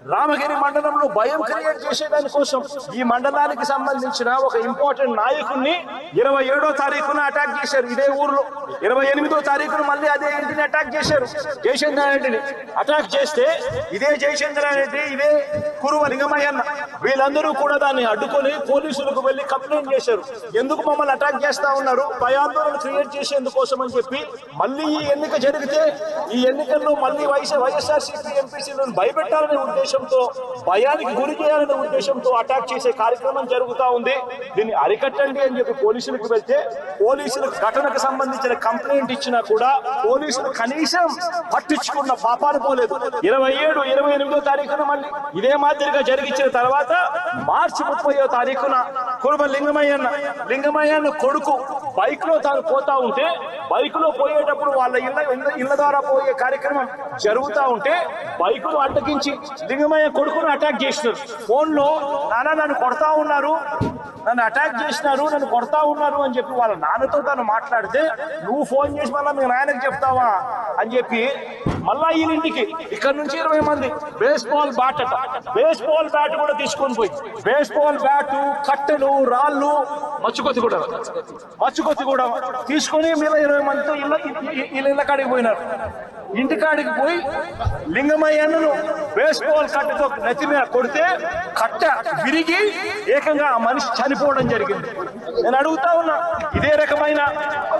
రామగిరి మండలంలో భయం క్రియేట్ చేసేదాని కోసం ఈ మండలానికి సంబంధించిన ఒక ఇంపార్టెంట్ నాయకుడిని 27వ తారీఖున అటాక్ చేశారు. ఇదే ఊర్లో 28వ తారీఖున మళ్ళీ అదే ఇంటిని అటాక్ చేశారు. జయచంద్రారెడ్డిని అటాక్ చేస్తే ఇదే జయచంద్రారెడ్డి, ఇదే కురువ లింగమయ్యన్న వీళ్ళందరూ కూడా దాన్ని అడ్డుకొని పోలీసులకు వెళ్లి కంప్లైంట్ చేశారు. ఎందుకు మమ్మల్ని అటాక్ చేస్తా ఉన్నారు, భయాందోళన క్రియేట్ చేసేందుకోసం అని చెప్పి మళ్ళీ ఈ ఎన్నిక జరిగితే ఈ ఎన్నికల్లో మళ్ళీ వైఎస్ఆర్సీపీ ఎంపీసీలను భయపెట్టాలనే ఉద్దేశంతో, భయానికి గురి చేయాలనే ఉద్దేశంతో అటాక్ చేసే కార్యక్రమం జరుగుతూ ఉంది. దీన్ని అరికట్టండి అని చెప్పి పోలీసులకు వెళ్తే పోలీసులు ఘటనకు సంబంధించిన కంప్లైంట్ ఇచ్చినా కూడా పోలీసులు కనీసం పట్టించుకున్న పాపాలు పోలేదు. 27, 28వ తారీఖున మళ్ళీ ఇదే మాదిరిగా జరిగించిన తర్వాత మార్చి 30వ తారీఖున కురుమ లింగమయ్యన్న కొడుకు బైక్ లో తాను పోతా ఉంటే, బైక్ లో పోయేటప్పుడు వాళ్ళ ఇళ్ల ద్వారా పోయే కార్యక్రమం జరుగుతూ ఉంటే బైకును అడ్డగించి లింగమయ్య కొడుకును అటాక్ చేసినారు. ఫోన్ లో నాన్న నన్ను కొడతా ఉన్నారు, నన్ను అటాక్ చేసినారు, నన్ను కొడతా ఉన్నారు అని చెప్పి వాళ్ళ నాన్నతో తను మాట్లాడితే, నువ్వు ఫోన్ చేసి మళ్ళీ మీ నాయనకి చెప్తావా అని చెప్పి మళ్ళా వీళ్ళింటికి ఇక్కడ నుంచి 20 మంది బేస్బాల్ బ్యాట్ కూడా తీసుకొని పోయి బేస్బాల్ బ్యాట్, కట్టెలు, రాళ్ళు, మచ్చుకొత్తి కూడా తీసుకొని మీద 20 మందితో ఇళ్ళ కాడికి పోయినారు. ఇంటికాడికి పోయి లింగమయ్యను బేస్బాల్ కట్టెతో నెత్తి మీద కొడితే కట్ట విరిగి ఏకంగా ఆ మనిషి చనిపోవడం జరిగింది. నేను అడుగుతా ఉన్నా, ఇదే రకమైన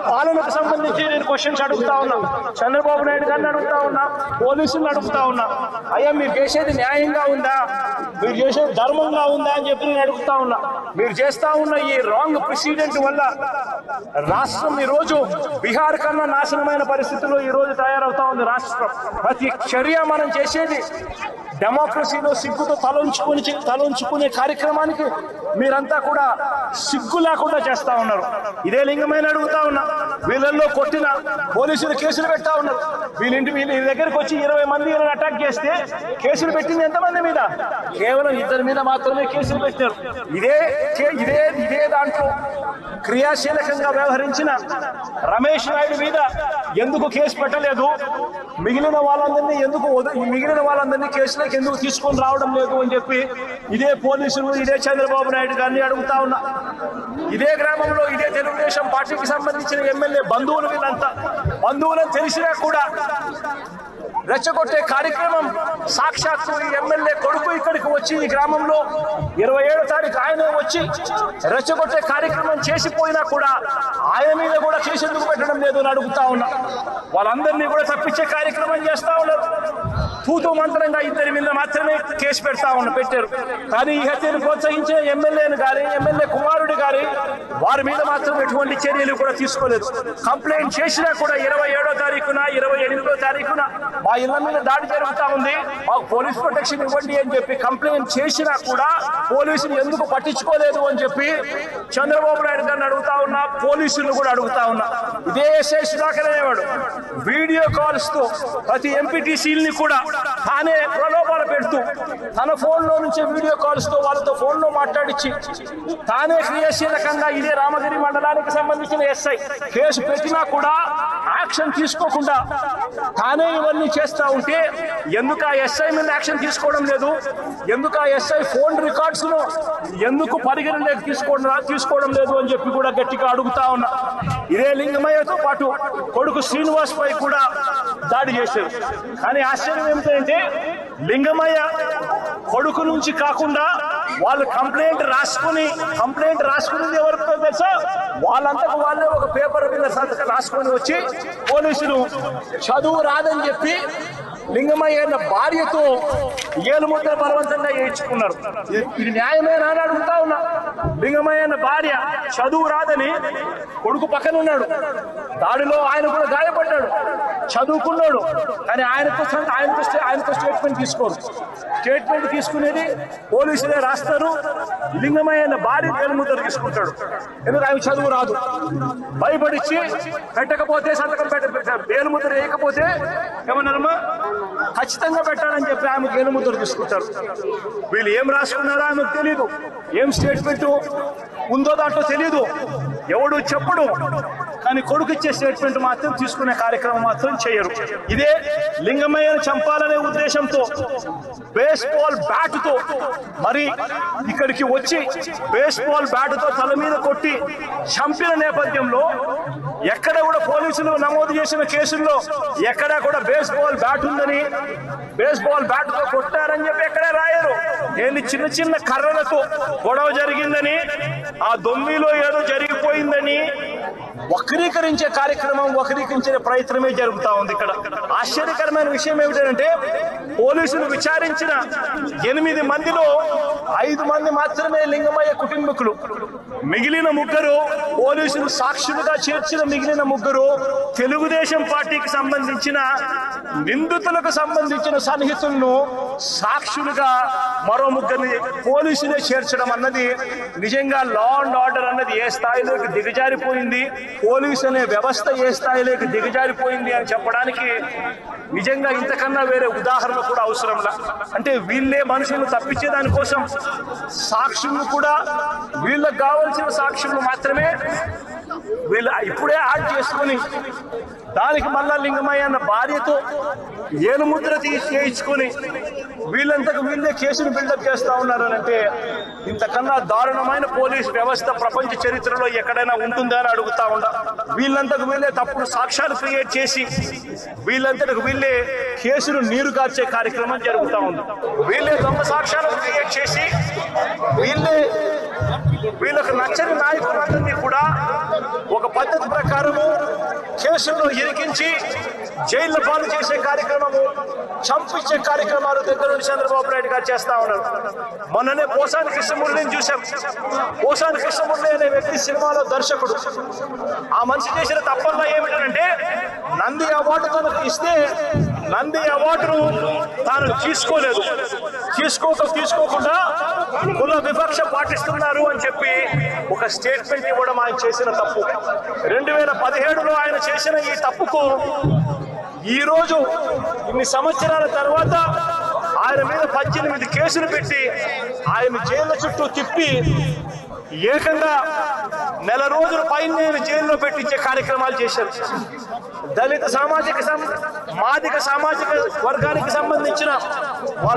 పాలనకు సంబంధించి నేను క్వశ్చన్స్ అడుగుతా ఉన్నా, చంద్రబాబు నాయుడు గారిని అడుగుతా ఉన్నా, పోలీసులను అడుగుతా ఉన్నా, అయ్యా మీరు చేసేది న్యాయంగా ఉందా, మీరు చేసేది ధర్మంగా ఉందా అని చెప్పి నేను అడుగుతా ఉన్నా. మీరు చేస్తా ఉన్న ఈ రాంగ్ ప్రెసిడెంట్ వల్ల రాష్ట్రం ఈ రోజు బీహార్ కన్నా నాశనమైన పరిస్థితుల్లో ఈ రోజు తయారవుతా ఉంది రాష్ట్రం. ప్రతి చర్య మనం చేసేది డెమోక్రసీలో సిగ్గుతో తలంచుకునే కార్యక్రమానికి మీరంతా కూడా సిగ్గు లేకుండా చేస్తా ఉన్నారు. ఇదే లింగమైన అడుగుతా ఉన్నా, వీళ్ళల్లో కొట్టిన పోలీసులు కేసులు పెడతా ఉన్నారు. వీళ్ళ దగ్గరకు వచ్చి 20 మంది అటాక్ చేస్తే కేసులు పెట్టింది ఎంతమంది మీద? కేవలం 2 మీద మాత్రమే కేసులు పెట్టారు. ఇదే దాంట్లో క్రియాశీలకంగా వ్యవహరించిన రమేష్ నాయుడు మీద ఎందుకు కేసు పెట్టలేదు, మిగిలిన వాళ్ళందరినీ కేసులోకి ఎందుకు తీసుకొని రావడం లేదు అని చెప్పి ఇదే పోలీసులు, ఇదే చంద్రబాబు నాయుడు గారిని అడుగుతా ఉన్నా. ఇదే గ్రామంలో ఇదే తెలుగుదేశం పార్టీకి సంబంధించిన ఎమ్మెల్యే బంధువులు, వీళ్ళంతా బంధువులను తెలిసినా కూడా రెచ్చగొట్టే కార్యక్రమం సాక్షాత్తు ఈ ఎమ్మెల్యే కొడుకు ఇక్కడికి వచ్చి ఈ గ్రామంలో 27వ తారీఖు ఆయన వచ్చి రెచ్చగొట్టే కార్యక్రమం చేసిపోయినా కూడా ఆయన మీద కూడా కేసు ఎందుకు పెట్టడం లేదు అని అడుగుతా ఉన్నా. వాళ్ళందరినీ కూడా తప్పించే కార్యక్రమం చేస్తా ఉన్నారు. తూతూ మంత్రంగా 2 మీద మాత్రమే కేసు పెట్టారు. కానీ ఈ హత్యను ప్రోత్సహించే ఎమ్మెల్యే కుమారుడు గారి వారి మీద మాత్రం ఎటువంటి చర్యలు కూడా తీసుకోలేదు. కంప్లైంట్ చేసినా కూడా 27వ తారీఖున 28వ తారీఖున మా ఇళ్ల మీద దాడి జరుగుతా ఉంది, మాకు పోలీస్ ప్రొటెక్షన్ ఇవ్వండి అని చెప్పి కంప్లైంట్ చేసినా కూడా పోలీసులు ఎందుకు పట్టించుకోలేదు అని చెప్పి చంద్రబాబు నాయుడు గారిని అడుగుతా ఉన్నా, పోలీసులను కూడా అడుగుతా ఉన్నా. ఇదే ఎస్ఐ సుధాకర్ అనేవాడు వీడియో కాల్స్ తో ప్రతి ఎంపీటీసీలని కూడా తానే ప్రలోభాలు పెడుతూ తన ఫోన్ లో నుంచి వీడియో కాల్స్ తో వాళ్ళతో ఫోన్ లో మాట్లాడించి తానే క్రియాశీలకంగా ఇదే రామగిరి మండలానికి సంబంధించిన ఎస్ఐ కేసు పెట్టినా కూడా యాక్షన్ తీసుకోకుండా తానే ఇవన్నీ చేస్తా ఉంటే ఎందుకు ఆ ఎస్ఐ మీద యాక్షన్ తీసుకోవడం లేదు, ఎందుకు ఆ ఎస్ఐ ఫోన్ రికార్డ్స్ ను ఎందుకు పరిగణలోకి తీసుకోవడం లేదు అని చెప్పి కూడా గట్టిగా అడుగుతా ఉన్నా. ఇదే లింగమయ్యతో పాటు కొడుకు శ్రీనివాస్ పై కూడా దాడి చేశారు. కానీ ఆశ్చర్యం ఏమిటంటే లింగమయ్య కొడుకు నుంచి కాకుండా వాళ్ళు కంప్లైంట్ రాసుకునేది ఎవరితో తెలుసా, వాళ్ళంతకు వాళ్ళే ఒక పేపర్ మీద రాసుకొని వచ్చి పోలీసులు చదువు రాదని చెప్పి లింగమయ్య భార్యతో ఏలుముద్ర బలవంతంగా చేయించుకున్నారు. ఇది న్యాయమేనా అని అడుగుతా ఉన్నా. లింగమయ్య భార్య చదువు రాదని కొడుకు పక్కన ఉన్నాడు, దాడిలో ఆయన కూడా గాయపడ్డాడు, చదువుకున్నాడు, కానీ ఆయనతో స్టేట్మెంట్ తీసుకోరు. స్టేట్మెంట్ తీసుకునేది పోలీసులే రాస్తారు. లింగమయ్య భార్య ఏలుముద్ర తీసుకుంటాడు, ఎందుకు ఆయన చదువు రాదు. భయపడిచ్చి పెట్టకపోతే సంతకం ఏలుముద్ర వేయకపోతే ఏమన్నారమ్మా ఖచ్చితంగా పెట్టాలని చెప్పి ఆమెకు ఏలుముద్ర తీసుకుంటారు. వీళ్ళు ఏం రాసుకున్నారో ఆమెకు తెలీదు, ఏం స్టేట్మెంట్ ఉందో దాంట్లో తెలీదు, ఎవడు చెప్పుడు. కానీ కొడుకు ఇచ్చే స్టేట్మెంట్ మాత్రం తీసుకునే కార్యక్రమం మాత్రం చేయరు. ఇదే లింగమయ్యను చంపాలనే ఉద్దేశంతో బేస్బాల్ బ్యాటుతో మరి ఇక్కడికి వచ్చి బేస్బాల్ బ్యాటుతో తల మీద కొట్టి చంపిన నేపథ్యంలో ఎక్కడ కూడా పోలీసులు నమోదు చేసిన కేసుల్లో ఎక్కడా కూడా బేస్బాల్ బ్యాట్ ఉందని, బేస్బాల్ బ్యాట్తో కొట్టారని చెప్పి ఎక్కడే రాయరు. ఏంది చిన్న చిన్న కర్రలతో గొడవ జరిగిందని, ఆ దొమ్మిలో ఏదో జరిగిపోయిందని వక్రీకరించే కార్యక్రమం, వక్రీకరించే ప్రయత్నమే జరుగుతా ఉంది. ఇక్కడ ఆశ్చర్యకరమైన విషయం ఏమిటంటే పోలీసులు విచారించిన 8 మందిలో 5 మంది మాత్రమే లింగమయ్య కుటుంబకులు. మిగిలిన 3 పోలీసులు సాక్షులుగా చేర్చిన మిగిలిన 3 తెలుగుదేశం పార్టీకి సంబంధించిన నిందితులకు సంబంధించిన సన్నిహితులను సాక్షులుగా మరో 3 పోలీసులే చేర్చడం అన్నది నిజంగా లా అండ్ ఆర్డర్ అన్నది ఏ స్థాయిలోకి దిగజారిపోయింది, పోలీసు అనే వ్యవస్థ ఏ స్థాయిలోకి దిగజారిపోయింది అని చెప్పడానికి నిజంగా ఇంతకన్నా వేరే ఉదాహరణ కూడా అవసరంలా. అంటే వీళ్ళే మనుషులను తప్పించే దానికోసం సాక్షులు కూడా వీళ్ళకి కావాల్సిన సాక్షులు మాత్రమే వీళ్ళు ఇప్పుడే యాడ్ చేసుకుని దానికి మళ్ళా లింగమయ్య అన్న భార్యతో ఏలుముద్ర చేయించుకొని వీళ్ళంతకు వీళ్ళే కేసును బిల్డప్ చేస్తా ఉన్నారనంటే ఇంతకన్నా దారుణమైన పోలీస్ వ్యవస్థ ప్రపంచ చరిత్రలో ఎక్కడైనా ఉంటుందా అని అడుగుతా ఉన్నా. వీళ్ళంతకు వీళ్ళే తప్పుడు సాక్ష్యాలు క్రియేట్ చేసి వీళ్ళంతకు వీళ్ళే కేసును నీరు కార్చే కార్యక్రమం జరుగుతూ ఉంది. వీళ్ళే దొంగ సాక్ష్యాలు క్రియేట్ చేసి వీళ్ళకు నచ్చని నాయకులందరినీ కూడా ఒక పద్ధతి ప్రకారము కేసుల్లో ఇరికించి జైళ్ళ పాలు చేసే కార్యక్రమము, చంపించే కార్యక్రమాలు దగ్గర నుంచి చంద్రబాబు నాయుడు గారు చేస్తా ఉన్నారు. మొన్ననే పోసాని కృష్ణమురళిని చూశాం. పోసాని కృష్ణమురళి అనే వ్యక్తి సినిమాలో దర్శకుడు. ఆ మనిషి చేసిన తప్పల్లా ఏమిటంటే నంది అవార్డు తనకు ఇస్తే నంది అవార్డును తాను తీసుకోకుండా కుల వివక్ష పాటిస్తున్నారు అని చెప్పి ఒక స్టేట్మెంట్ ఇవ్వడం ఆయన చేసిన తప్పు. 2017లో ఆయన చేసిన ఈ తప్పుకు ఈరోజు ఇన్ని సంవత్సరాల తర్వాత ఆయన మీద 18 కేసులు పెట్టి ఆయన జైళ్ళ చుట్టూ తిప్పి ఏకంగా నెల రోజుల పైన జైల్లో పెట్టించే కార్యక్రమాలు చేశారు. దళిత మాదిక సామాజిక వర్గానికి సంబంధించిన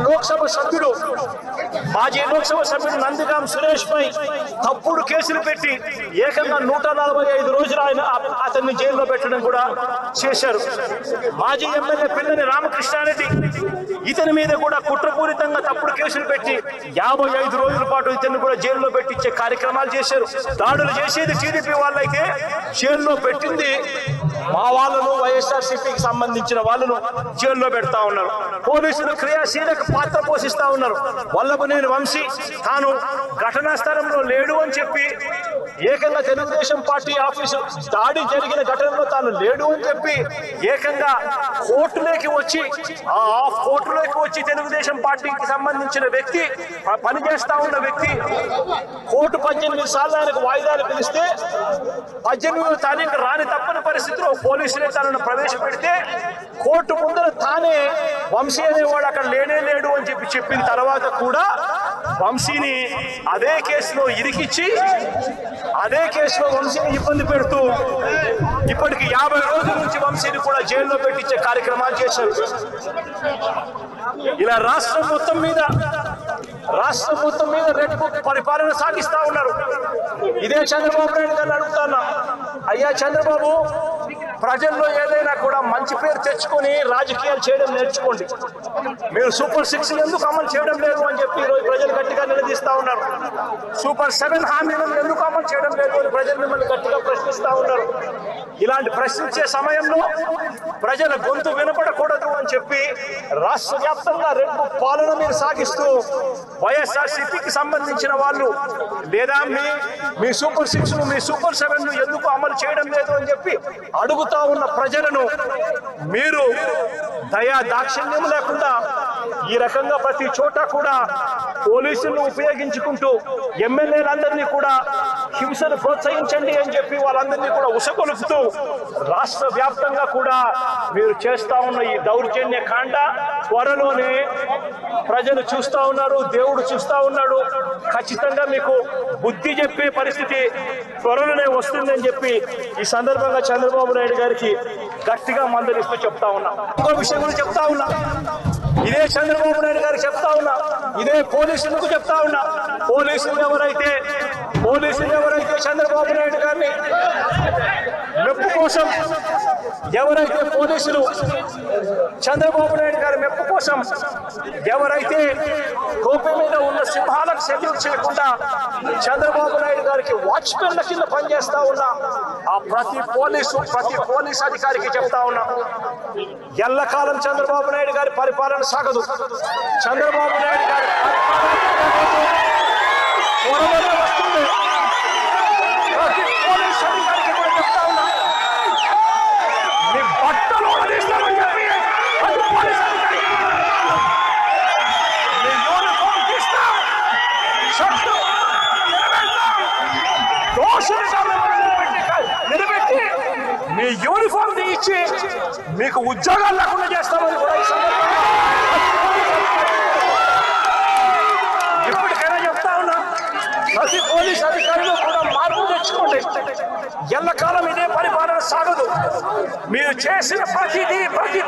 లోక్సభ సభ్యుడు, మాజీ లోక్సభ సభ్యుడు నందిగాం సురేష్ పై తప్పుడు కేసులు పెట్టి ఏకంగా 145 రోజులు అతన్ని జైల్లో పెట్టడం కూడా చేశారు. మాజీ ఎమ్మెల్యే పిల్లని రామకృష్ణారెడ్డి ఇతని మీద కూడా కుట్రపూరితంగా తప్పుడు కేసులు పెట్టి 55 రోజుల పాటు ఇతన్ని కూడా జైల్లో పెట్టించే కార్యక్రమాలు చేశారు. దాడులు చేసేది టీడీపీ వాళ్ళైతే జైల్లో పెట్టింది మా వాళ్ళను, వైఎస్ఆర్సీపీకి సంబంధించిన వాళ్ళను జైల్లో పెడతా ఉన్నారు. పోలీసులు క్రియాశీలక పాత్ర పోషిస్తా ఉన్నారు. వల్లభనేని వంశీ తాను ఘటనా స్థలంలో లేడు అని చెప్పి ఏకంగా తెలుగుదేశం పార్టీ ఆఫీసు దాడి జరిగిన ఘటనలో తాను లేడు అని చెప్పి ఏకంగా కోర్టులోకి వచ్చి తెలుగుదేశం పార్టీకి సంబంధించిన వ్యక్తి, పనిచేస్తా ఉన్న వ్యక్తి కోర్టు 18 సార్లు ఆయనకు వాయిదాలు పిలిస్తే 18వ తారీఖు రాని తప్పని పరిస్థితిలో పోలీసులే తనను ప్రవేశపెడితే కోర్టు ముందర తానే వంశీ అనేవాడు అక్కడ లేడు అని చెప్పిన తర్వాత కూడా వంశీని అదే కేసులో ఇరికిచ్చి అదే కేసులో వంశీని ఇబ్బంది పెడుతూ ఇప్పటికి 50 రోజుల నుంచి వంశీని కూడా జైల్లో పెట్టించే కార్యక్రమాలు చేశారు. ఇలా రాష్ట్రం మొత్తం మీద రెడ్ బుక్ పరిపాలన సాగిస్తా ఉన్నారు. ఇదే చంద్రబాబు నాయుడు గారిని అడుగుతున్నా, అయ్యా చంద్రబాబు, ప్రజల్లో ఏదైనా కూడా మంచి పేరు తెచ్చుకొని రాజకీయాలు చేయడం నేర్చుకోండి. మీరు సూపర్ 6 ఎందుకు అమలు చేయడం లేదు అని చెప్పి ఈరోజు ప్రజలు గట్టిగా నిలదీస్తా ఉన్నారు. సూపర్ 7 హామీలను ఎందుకు అమలు చేయడం లేదు అని ప్రజలు మిమ్మల్ని గట్టిగా ప్రశ్నిస్తా ఉన్నారు. ఇలాంటి ప్రశ్నించే సమయంలో ప్రజల గొంతు వినపడకూడదు అని చెప్పి రాష్ట్ర వ్యాప్తంగా రెడ్ బుక్ పాలన మీరు సాగిస్తూ వైఎస్ఆర్సీపీకి సంబంధించిన వాళ్ళు లేదా మీ సూపర్ 6 మీ సూపర్ 7 ఎందుకు అమలు చేయడం లేదు అని చెప్పి అడుగుతా ఉన్న ప్రజలను మీరు దయా దాక్షిణ్యం లేకుండా ఈ రకంగా ప్రతి చోట కూడా పోలీసులను ఉపయోగించుకుంటూ ఎమ్మెల్యేలందరినీ కూడా హింసను ప్రోత్సహించండి అని చెప్పి వాళ్ళందరినీ కూడా ఉసగొలుపుతూ రాష్ట్ర వ్యాప్తంగా కూడా మీరు చేస్తా ఉన్న ఈ దౌర్జన్య కాండ త్వరలోనే ప్రజలు చూస్తా ఉన్నారు, దేవుడు చూస్తా ఉన్నాడు. ఖచ్చితంగా మీకు బుద్ధి చెప్పే పరిస్థితి త్వరలోనే వస్తుందని చెప్పి ఈ సందర్భంగా చంద్రబాబు నాయుడు గారికి గట్టిగా మందలిస్తూ చెప్తా ఉన్నా. ఇంకో విషయం కూడా చెప్తా ఉన్నా, ఇదే చంద్రబాబు నాయుడు గారు చెప్తా ఉన్నా, ఇదే పోలీసులకు చెప్తా ఉన్నా, పోలీసులు ఎవరైతే చంద్రబాబు నాయుడు గారిని మెప్పు కోసం ఎవరైతే పోలీసులు చంద్రబాబు నాయుడు గారి మెప్పు కోసం ఎవరైతే కోపి మీద ఉన్న సింహాలకు సెల్యూట్ చేయకుండా చంద్రబాబు నాయుడు గారికి వాచ్మెన్ల కింద పనిచేస్తా ఉన్నా ఆ ప్రతి పోలీస్ అధికారికి చెప్తా ఉన్నా, ఎల్లకాలం చంద్రబాబు నాయుడు గారి పరిపాలన సాగదు. చంద్రబాబు నాయుడు గారి పరిపాలన వస్తుంది. ప్రతి పోలీస్ అధికారికి కూడా చెప్తా ఉన్నా, మీ బట్టలు తీస్తామని చెప్పి ప్రతి పోలీస్ అధికారికి మీ యూనిఫామ్ తీస్తాం, షర్టు నిలబెట్టి మీ యూనిఫామ్ తీయించి మీకు ఉద్యోగాలు లేకుండా చేస్తామని కూడా ఈ సందర్భంగా ఇప్పటికైనా చెప్తా ఉన్నా, ప్రతి పోలీస్ అధికారులు కూడా మార్పు తెచ్చుకోండి. ఎల్లకాలం ఇదే పరిపాలన సాగదు. మీరు చేసిన ప్రతి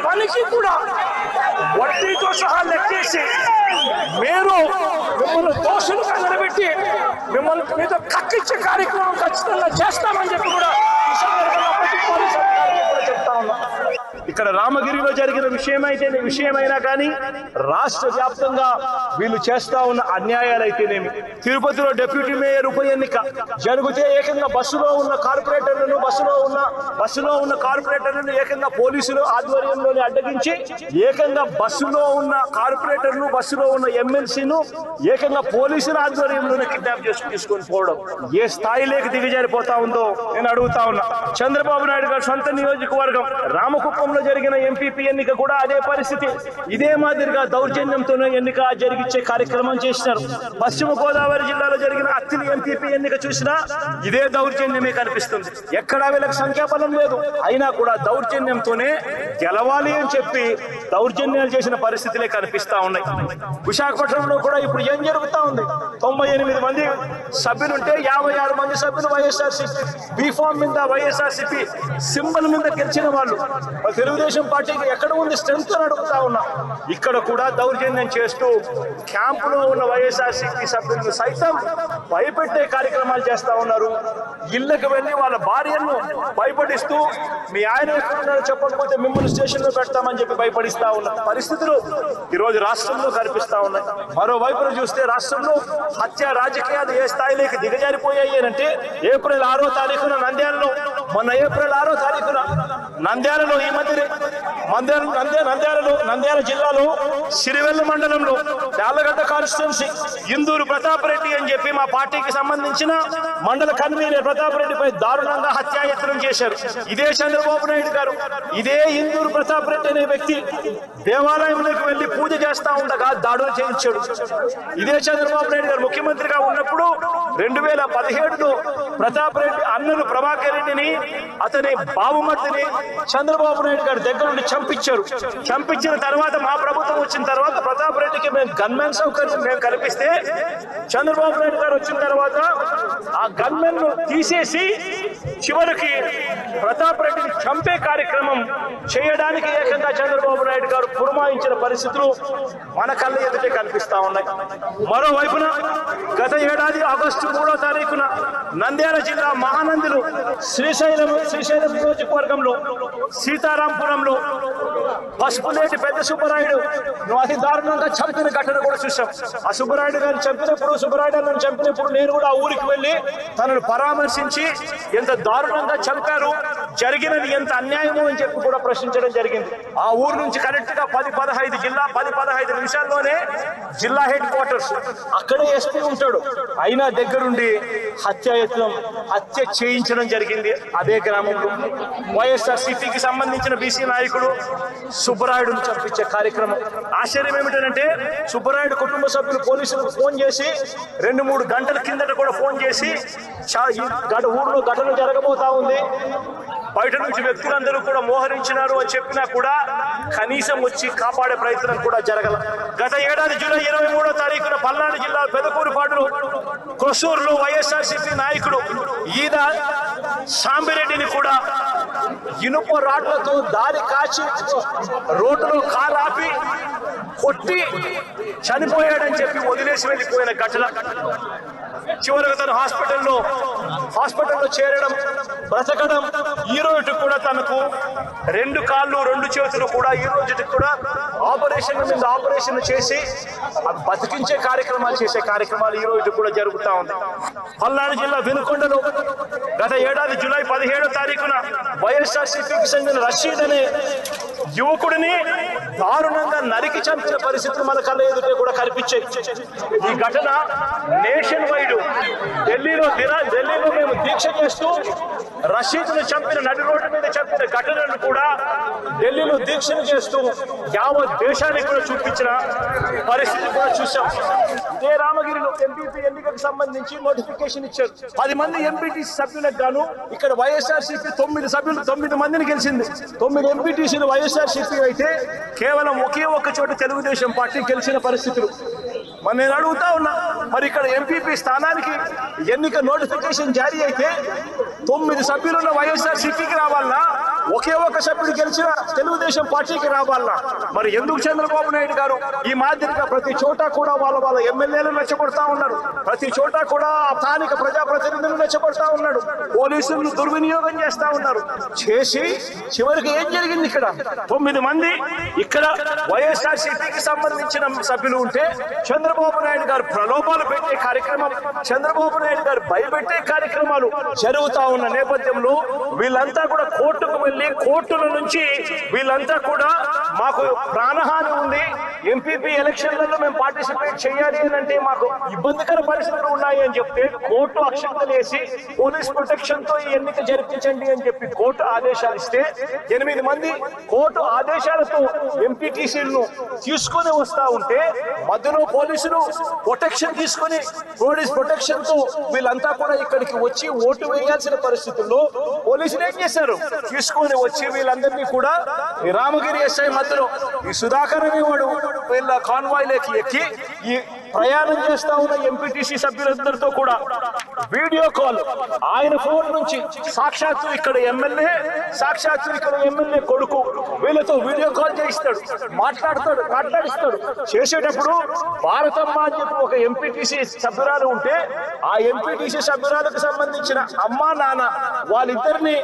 పనికి కూడా వడ్డీతో సహా లెక్కేసి మిమ్మల్ని దోషులుగా నిలబెట్టి మిమ్మల్ని మీద కక్కించే కార్యక్రమం ఖచ్చితంగా చేస్తామని చెప్పి కూడా ఈ సందర్భంగా ప్రతి పోలీస్ అధికారులు కూడా చెప్తా ఉన్నా. ఇక్కడ రామగిరిలో జరిగిన విషయమైనా కానీ రాష్ట్ర వ్యాప్తంగా వీళ్ళు చేస్తా ఉన్న అన్యాయాలైతేనేమి, తిరుపతిలో డిప్యూటీ మేయర్ ఉప ఎన్నిక జరిగితే ఏకంగా బస్సులో ఉన్న కార్పొరేటర్లను ఏకంగా పోలీసులు ఆధ్వర్యంలోనే అడ్డగించి ఏకంగా బస్సులో ఉన్న కార్పొరేటర్లు బస్సులో ఉన్న ఎమ్మెల్సీను ఏకంగా పోలీసుల ఆధ్వర్యంలోనే కిడ్నాప్ చేసి తీసుకొని పోవడం ఏ స్థాయిలోకి దిగజారిపోతా ఉందో నేను అడుగుతా ఉన్నా. చంద్రబాబు నాయుడు గారి సొంత నియోజకవర్గం రామకుప్పంలో జరిగిన ఎంపీపీ ఎన్నిక కూడా అదే పరిస్థితి. ఇదే మాదిరిగా దౌర్జన్యంతోనే ఎన్నిక జరిగించే కార్యక్రమం చేసినారు. పశ్చిమ గోదావరి జిల్లాలో జరిగిన అత్తిలి ఎంపీపీ ఎన్నిక చూసినా ఇదే దౌర్జన్యమే కనిపిస్తుంది. ఎక్కడా వీళ్ళకి సంఖ్యాబలం లేదు, అయినా కూడా దౌర్జన్యంతోనే గెలవాలి అని చెప్పి దౌర్జన్యాలు చేసిన పరిస్థితులే కనిపిస్తా ఉన్నాయి. విశాఖపట్నంలో కూడా ఇప్పుడు ఏం జరుగుతా ఉంది? 98 మంది సభ్యులుంటే 56 మంది సభ్యులు వైఎస్ఆర్సీపీ బీఫామ్ మీద వైఎస్ఆర్సీపీ సింబల్ మీద గెలిచిన వాళ్ళు. తెలుగుదేశం పార్టీకి ఎక్కడ ఉంది స్ట్రెంత్ అని అడుగుతా ఉన్నా. ఇక్కడ కూడా దౌర్జన్యం చేస్తూ క్యాంపులో ఉన్న వైఎస్ఆర్సీపీ సభ్యులను సైతం భయపెట్టే కార్యక్రమాలు చేస్తా ఉన్నారు. ఇళ్లకు వెళ్ళి వాళ్ళ భార్యను భయపడిస్తూ మీ ఆయన ఎక్కడున్నారో చెప్పకపోతే మిమ్మల్ని స్టేషన్ లో పెడతామని చెప్పి భయపడిస్తా ఉన్న పరిస్థితులు ఈరోజు రాష్ట్రంలో కనిపిస్తా ఉన్నాయి. మరోవైపున చూస్తే రాష్ట్రంలో హత్య రాజకీయాలు ఏ స్థాయిలోకి దిగజారిపోయాయి అంటే ఏప్రిల్ 6వ తారీఖున నంద్యాలలో ఈ మధ్య నంద్యాల జిల్లాలో సిరివెల్ల మండలంలో యాలగడ్డ కాన్స్టిట్యున్సీ ఇందూరు ప్రతాప్ రెడ్డి అని చెప్పి మా పార్టీకి సంబంధించిన మండల కన్వీనర్ ప్రతాప్ రెడ్డిపై దారుణంగా హత్యాయత్నం చేశారు. ఇదే చంద్రబాబు నాయుడు గారు ఇదే ఇందూరు ప్రతాప్ రెడ్డి అనే వ్యక్తి దేవాలయంలోకి వెళ్లి పూజ చేస్తా ఉండగా దాడులు చేయించాడు. ఇదే చంద్రబాబు నాయుడు గారు ముఖ్యమంత్రిగా ఉన్నప్పుడు 2017లో ప్రతాప్ రెడ్డి అన్నను ప్రభాకర్ రెడ్డిని అతని బావుమర్తిని చంద్రబాబు నాయుడు గారి దగ్గర నుండి చంపించిన తర్వాత మా ప్రభుత్వం వచ్చిన తర్వాత ప్రతాప్ రెడ్డికి మేము గన్మెన్ సౌకర్యం మేము కల్పిస్తే చంద్రబాబు నాయుడు గారు వచ్చిన తర్వాత ఆ గన్మెన్ ను తీసేసి చివరికి ప్రతాప్ రెడ్డిని చంపే కార్యక్రమం చేయడానికి ఏకంగా చంద్రబాబు నాయుడు గారు పురమాయించిన పరిస్థితులు మన కళ్ళ ఎదుటే కనిపిస్తా ఉన్నాయి. మరోవైపున గత ఏడాది ఆగస్టు 3వ తారీఖున నంద్యాల జిల్లా మహానందిలో శ్రీశైలం నియోజకవర్గంలో సీతారాంపురంలో పసుపులేటి పెద్ద సుబ్బరాయుడు అతి దారుణంగా చంపిన ఘటన కూడా చూసాం. ఆ సుబ్బరాయుడు గారిని చంపినప్పుడు నేను కూడా ఆ ఊరికి వెళ్ళి తనను పరామర్శించి ఎంత దారుణంగా చంపారు, జరిగినది ఎంత అన్యాయమో అని చెప్పి కూడా ప్రశ్నించడం జరిగింది. ఆ ఊరు నుంచి కరెక్ట్ గా 10-15 నిమిషాల్లోనే జిల్లా హెడ్ క్వార్టర్స్, అక్కడే ఎస్పీ ఉంటాడు. అయినా దగ్గరుండి హత్య చేయించడం జరిగింది. అదే గ్రామంలో వైఎస్ఆర్సీపీకి సంబంధించిన బీసీ నాయకుడు సుబ్బరాయుడును చంపించే కార్యక్రమం. ఆశ్చర్యం ఏమిటంటే సుబ్బరాయుడు కుటుంబ సభ్యులు పోలీసులకు ఫోన్ చేసి 2-3 గంటల కిందట కూడా ఫోన్ చేసి ఊర్లో ఘటన జరగబోతా ఉంది, బయట నుంచి వ్యక్తులందరూ కూడా మోహరించినారు అని చెప్పినా కూడా కనీసం వచ్చి కాపాడే ప్రయత్నం కూడా జరగల. గత ఏడాది జూలై 23వ తారీఖున పల్నాడు జిల్లా పెదకూరుపాడులో కొసూరులో వైఎస్ఆర్సీపీ నాయకుడు ఈద సాంబిరెడ్డిని కూడా ఇనుప రాడ్లతో దారి కాచి రోడ్డులో కారు ఆపి కొట్టి చనిపోయాడని చెప్పి వదిలేసి వెళ్ళిపోయిన ఘటన. చివరికి తను హాస్పిటల్లో చేరడం, బ్రతకడం, ఈ రోజు కూడా తనకు 2 కాళ్ళు 2 చేతులు కూడా ఈ రోజుకి కూడా ఆపరేషన్ మీద ఆపరేషన్ చేసి బతికించే కార్యక్రమాలు చేసే కార్యక్రమాలు ఈ రోజు కూడా జరుగుతూ ఉంది. పల్నాడు జిల్లా వినుకొండలో గత ఏడాది జూలై 17వ తారీఖున వైఎస్ఆర్సీపీకి చెందిన రషీద్ అనే యువకుడిని దారుణంగా నరికి చంపిన పరిస్థితులు మన కళ్ళ ఎదుటే కూడా కనిపించాయి. ఈ ఘటన నేషన్ వైడ్ ఢిల్లీలో మేము దీక్ష చేస్తూ రషీద్ను చంపిన నడి రోడ్డు మీద చంపిన ఘటనను కూడా ఢిల్లీలో దీక్షను చేస్తూ యావత్ దేశానికి కూడా చూపించిన పరిస్థితి కూడా చూసాం. ఇదే రామగిరిలో ఎంపీపీ ఎన్నికకు సంబంధించి నోటిఫికేషన్ ఇచ్చారు. 10 మంది ఎంపీటీసీ సభ్యులకు గాను ఇక్కడ వైఎస్ఆర్సీపీ 9 సభ్యులు 9 మందిని గెలిచింది. 9 ఎంపీటీసీలు వైఎస్ఆర్సీపీ అయితే కేవలం ఒకే ఒక్క చోట తెలుగుదేశం పార్టీ గెలిచిన పరిస్థితులు. మరి నేను అడుగుతా ఉన్నా, మరి ఇక్కడ ఎంపీపీ స్థానానికి ఎన్నిక నోటిఫికేషన్ జారీ అయితే 9 సభ్యులున్న వైఎస్ఆర్సీపీకి రావాలన్నా, ఒకే ఒక్క సభ్యుడు గెలిచిన తెలుగుదేశం పార్టీకి రావాలన్నా? మరి ఎందుకు చంద్రబాబు నాయుడు గారు ఈ మాదిరిగా ప్రతి చోట కూడా వాళ్ళ ఎమ్మెల్యేలను రెచ్చగొడతా ఉన్నారు, ప్రతి చోట కూడా స్థానిక ప్రజాప్రతినిధులను రెచ్చగొడతా ఉన్నాడు, పోలీసులను దుర్వినియోగం చేస్తా ఉన్నారు. చేసి చివరికి ఏం జరిగింది? ఇక్కడ 9 మంది ఇక్కడ వైఎస్ఆర్సీపీకి సంబంధించిన సభ్యులు ఉంటే చంద్రబాబు నాయుడు గారు ప్రలోభాలు పెట్టే కార్యక్రమం, చంద్రబాబు నాయుడు గారు భయపెట్టే కార్యక్రమాలు జరుగుతా ఉన్న నేపథ్యంలో వీళ్ళంతా కూడా కోర్టుకు వెళ్ళి కోర్టుల నుంచి వీళ్ళంతా కూడా మాకు ప్రాణహాని ఉంది, ఎంపీపీ ఎలక్షన్లలో మేము పార్టిసిపేట్ చేయాలి అని అంటే మాకు ఇబ్బందికర పరిస్థితులు ఉన్నాయి అని చెప్తే కోర్టు అక్షంతలు వేసి పోలీస్ ప్రొటెక్షన్ తో ఈ ఎన్నిక జరిపించండి అని చెప్పి కోర్టు ఆదేశాలు ఇస్తే 8 మంది కోర్టు ఆదేశాలతో ఎంపీటీసీలను తీసుకొని వస్తా ఉంటే మధ్యలో పోలీసులు ప్రొటెక్షన్ తీసుకొని పోలీస్ ప్రొటెక్షన్ తో వీళ్ళంతా కూడా ఇక్కడికి వచ్చి ఓటు వేయాల్సిన పరిస్థితుల్లో పోలీసులు ఏం చేశారు? తీసుకొని వచ్చి వీళ్ళందరినీ కూడా ఈ రామగిరి ఎస్ఐ మధ్యలో ఈ సుధాకర్ అనేవాడు వీళ్ళ కాన్వాయ్లోకి ఎక్కి ఈ ప్రయాణం చేస్తా ఉన్న ఎంపీటీసీ సభ్యులందరితో కూడా వీడియో కాల్ ఆయన ఫోన్ నుంచి సాక్షాత్తు ఇక్కడ ఎమ్మెల్యే కొడుకు వీళ్ళతో వీడియో కాల్ చేయిస్తాడు, మాట్లాడిస్తాడు. చేసేటప్పుడు భారతమ్మ అని చెప్పి ఒక ఎంపీటీసీ సభ్యురాలు ఉంటే ఆ ఎంపీటీసీ సభ్యురాలకు సంబంధించిన అమ్మా నాన్న వాళ్ళిద్దరిని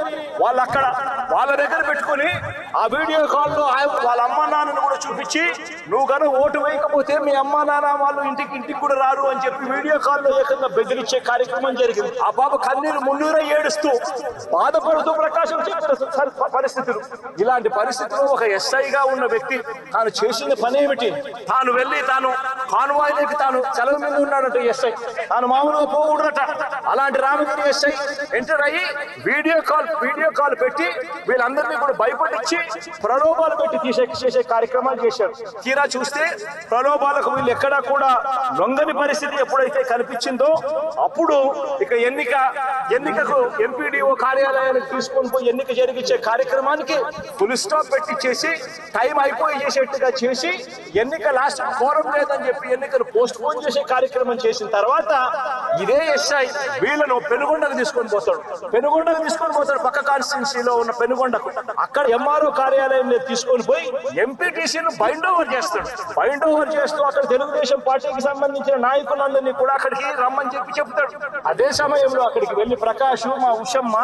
అక్కడ వాళ్ళ దగ్గర పెట్టుకుని ఆ వీడియో కాల్లో వాళ్ళ అమ్మా నాన్నను కూడా చూపించి నువ్వు కనుక ఓటు వేయకపోతే మీ అమ్మా నాన్న వాళ్ళు ఇంటికి కూడా రారు అని చెప్పి వీడియో కాల్లో ఏకంగా బెదిరించే కార్యక్రమం జరిగింది. ఆ పాప కన్నీరు మున్నీరై ఏడుస్తూ బాధపడుతూ ప్రకాశం చెప్పిన పరిస్థితులు. ఇలాంటి పరిస్థితుల్లో ఒక ఎస్ఐగా ఉన్న వ్యక్తి తాను చేసిన పని ఏమిటి? తాను కాన్వాయ్లోకి సెలవు మీద ఉన్నాడట ఎస్ఐ, తాను మామూలుగా పోకూడదట. అలాంటి రామగిరి ఎస్ఐ ఎంటర్ అయ్యి వీడియో కాల్ పెట్టి వీళ్ళందరినీ కూడా భయపడించి ప్రలోభాలు పెట్టి చేసే కార్యక్రమాలు చేశారు. తీరా చూస్తే ప్రలోభాలకు వీళ్ళు ఎక్కడా కూడా లొంగని పరిస్థితి ఎప్పుడైతే కనిపించిందో అప్పుడు ఇక ఎన్నికకు ఎంపీడీఓ కార్యాలయానికి తీసుకొని పోయి ఎన్నిక జరిగించే కార్యక్రమానికి ఫుల్ స్టాప్ పెట్టి చేసి టైం అయిపోయి చేసేట్టుగా చేసి ఎన్నిక లాస్ట్ కోరం లేదని చెప్పి ఎన్నికను పోస్ట్ పోన్ చేసే కార్యక్రమం చేసిన తర్వాత ఇదే ఎస్ఐ వీళ్ళను పెనుగొండకు తీసుకొని పోతాడు. పక్క కాన్స్టిట్యున్సీలో ఉన్న పెనుగొండకు అక్కడ ఎంఆర్ఓ కార్యాలయం తీసుకొని పోయి ఎంపీటీసీను బైండ్ ఓవర్ చేస్తూ అక్కడ తెలుగుదేశం పార్టీకి సంబంధించిన నాయకులందరినీ కూడా అక్కడికి రమ్మని చెప్తాడు. అదే సమయంలో అక్కడికి వెళ్లి ప్రకాష్ మా ఉషమ్మ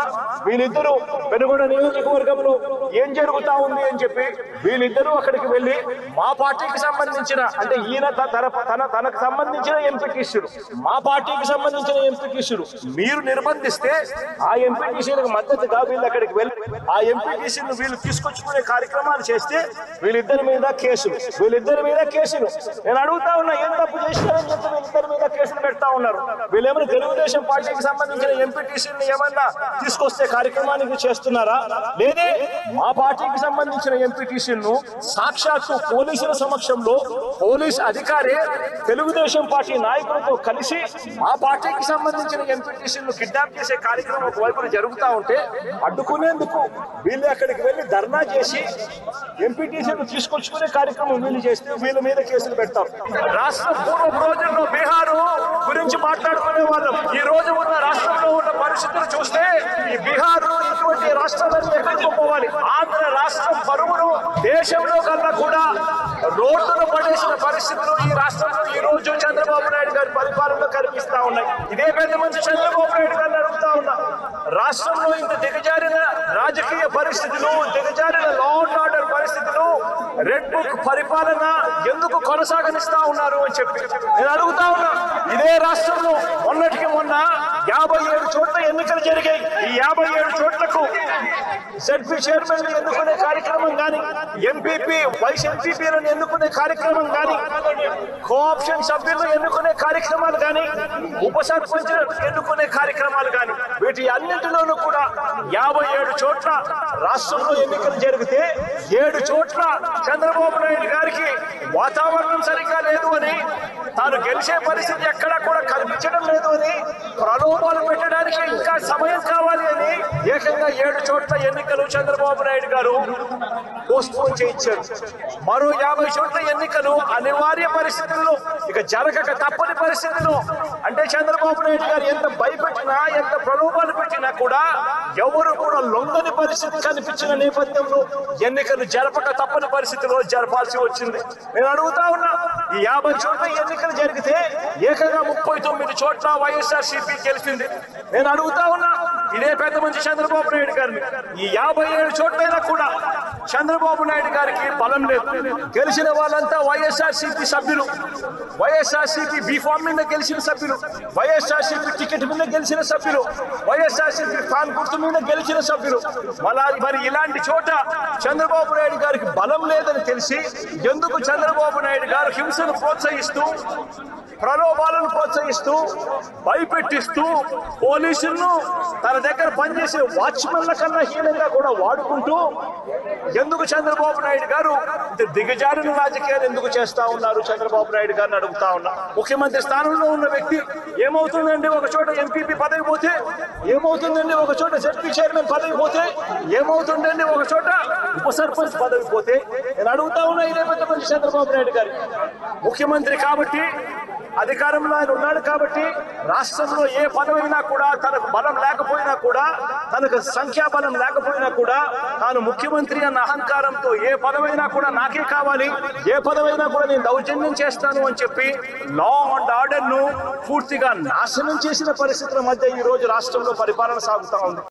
వీళ్ళిద్దరూ పెనుగొండ నియోజకవర్గంలో ఏం జరుగుతా ఉంది అని చెప్పి వీళ్ళిద్దరూ అక్కడికి వెళ్లి మా పార్టీకి సంబంధించిన అంటే ఈయన తనకు సంబంధించిన ఎంపీటీసీలు మా పార్టీకి సంబంధించిన ఎంపీటీసీలు మీరు నిర్బంధిస్తే ఆ ఎంపీటీసీలకు మద్దతుగా వీళ్ళు అక్కడికి వెళ్ళి ఆ ఎంపీటీసీలు వీళ్ళు తీసుకొచ్చుకునే కార్యక్రమాలు చేస్తే వీళ్ళిద్దరి మీద కేసులు నేను అడుగుతా ఉన్నా, ఏం తప్పు చేసినారని చెప్పి వీళ్ళిద్దరి మీద కేసులు పెడతా ఉన్నారు. వీళ్ళేమైనా తెలుగుదేశం పార్టీకి సంబంధించిన ఎంపీటీసీలను ఏమన్నా తీసుకొస్తే కార్యక్రమానికి చేస్తున్నారా? లేదే మా పార్టీకి సంబంధించిన ఎంపీటీసీలను సాక్షాత్తు పోలీసుల సమక్షంలో పోలీస్ అధికారే తెలుగుదేశం పార్టీ నాయకులతో కలిసి మా పార్టీకి సంబంధించిన ఎంపీటీసీలను కిడ్నాప్ చేసే కార్యక్రమం ఒకవైపు జరుగుతూ ఉంటే అడ్డుకునేందుకు వీళ్ళు అక్కడికి వెళ్ళి ధర్నా చేసి ఎంపీటీసీలను తీసుకొచ్చుకునే కార్యక్రమం వీళ్ళు చేస్తే వీళ్ళ మీద కేసులు పెడతారు. రాష్ట్ర పూర్వ రోజుల్లో బీహారు గురించి మాట్లాడుకునే వాళ్ళం. ఈ రోజు ఉన్న రాష్ట్రంలో ఉన్న పరిస్థితులు చూస్తే ఈ బీహార్ ఇటువంటి రాష్ట్రాలన్నీ ఎక్కడికి పోవాలి. ఆంధ్ర రాష్ట్రం పరువును దేశంలో కన్నా కూడా రోడ్డును పడేసిన పరిస్థితులు ఈ రాష్ట్రంలో ఈ రోజు చంద్రబాబు నాయుడు గారి పరిపాలనలో కనిపిస్తా ఉన్నాయి. ఇదే పెద్ద మంచి చంద్రబాబు నాయుడు గారిని అడుగుతా ఉన్నా, రాష్ట్రంలో ఇంత దిగజారిన రాజకీయ పరిస్థితులు, దిగజారిన లా అండ్ ఆర్డర్ పరిస్థితులు, రెడ్ బుక్ పరిపాలన ఎందుకు కొనసాగనిస్తా ఉన్నారు అని చెప్పి నేను అడుగుతా ఉన్నా. ఇదే రాష్ట్రంలో మొన్నటికి మొన్న 57 చోట్ల ఎన్నికలు జరిగాయి. ఈ 57 చోట్లకు జడ్పీ చైర్మన్ ఎన్నుకునే కార్యక్రమం కానీ, ఎంపీపీ వైస్ ఎంపీపీలను ఎన్నుకునే కార్యక్రమం కానీ, కోఆప్షన్ సభ్యులను ఎన్నుకునే కార్యక్రమాలు కానీ, ఉప సర్పంచులను ఎన్నుకునే కార్యక్రమాలు కానీ, వీటి అన్నింటిలోనూ కూడా 57 చోట్ల రాష్ట్రంలో ఎన్నికలు జరిగితే 7 చోట్ల చంద్రబాబు నాయుడు గారికి వాతావరణం సరిగ్గా లేదు అని, తాను గెలిచే పరిస్థితి ఎక్కడా కూడా కనిపించడం లేదు అని, ప్రలోభాలు పెట్టడానికి ఇంకా సమయం కావాలి అని ఏకంగా 7 చోట్ల ఎన్నికలు చంద్రబాబు నాయుడు గారు పోస్ట్పోన్ చేయించారు. మరో 50 చోట్ల ఎన్నికలు అనివార్య పరిస్థితుల్లో, ఇక జరగక తప్పని పరిస్థితుల్లో, అంటే చంద్రబాబు నాయుడు గారు ఎంత భయపెట్టినా, ఎంత ప్రలోభాలు పెట్టినా కూడా ఎవరు కూడా లొంగని పరిస్థితి కనిపించిన నేపథ్యంలో ఎన్నికలు జరపక తప్పని పరిస్థితిలో జరపాల్సి వచ్చింది. నేను అడుగుతా ఉన్నా, ఈ 50 చోట్ల ఎన్నికలు జరిగితే ఏకంగా 39 చోట్ల వైఎస్ఆర్సీపీ గెలిచింది. నేను అడుగుతా ఉన్నా ఇదే పెద్ద మంచి చంద్రబాబు నాయుడు గారిని, ఈ 57 చోట్లైనా కూడా చంద్రబాబు నాయుడు గారికి బలం లేదు. గెలిచిన వాళ్ళంతా వైఎస్ఆర్సీపీ సభ్యులు, వైఎస్ఆర్సీపీ బీఫామ్ మీద గెలిచిన సభ్యులు, వైఎస్ఆర్సీపీ టికెట్ మీద గెలిచిన సభ్యులు, వైఎస్ఆర్సీపీ ఫ్యాన్ గుర్తు మీద గెలిచిన సభ్యులు. మరి ఇలాంటి చోట చంద్రబాబు నాయుడు గారికి బలం లేదని తెలిసి ఎందుకు చంద్రబాబు నాయుడు గారు హింసను ప్రోత్సహిస్తూ, ప్రలోభాలను ప్రోత్సహిస్తూ, భయపెట్టిస్తూ, పోలీసులను తన దగ్గర పనిచేసే వాచ్మెన్ల కన్నా హీనంగా కూడా వాడుకుంటూ ఎందుకు చంద్రబాబు నాయుడు గారు దిగజారిన రాజకీయాలు ఎందుకు చేస్తా ఉన్నారు చంద్రబాబు నాయుడు గారిని అడుగుతా ఉన్నా. ముఖ్యమంత్రి స్థానంలో ఉన్న వ్యక్తి ఏమవుతుందండి ఒక చోట ఎంపీపీ పదవి పోతే, ఏమవుతుందండి ఒక చోట జడ్పీ చైర్మన్ పదవి పోతే, ఏమవుతుందండి ఒక చోట ఉప సర్పంచ్ పదవి పోతే. నేను అడుగుతా ఉన్నా ఇదే పెద్ద మంచి చంద్రబాబు నాయుడు గారి ముఖ్యమంత్రి కాబట్టి, అధికారంలో ఆయన ఉన్నాడు కాబట్టి, రాష్ట్రంలో ఏ పదవైనా కూడా తనకు బలం లేకపోయినా కూడా, తనకు సంఖ్యాబలం లేకపోయినా కూడా, తాను ముఖ్యమంత్రి అన్న అహంకారంతో ఏ పదవైనా కూడా నాకే కావాలి, ఏ పదవైనా కూడా నేను దౌర్జన్యం చేస్తాను అని చెప్పి లా అండ్ ఆర్డర్ ను పూర్తిగా నాశనం చేసిన పరిస్థితుల మధ్య ఈ రోజు రాష్ట్రంలో పరిపాలన సాగుతా ఉంది.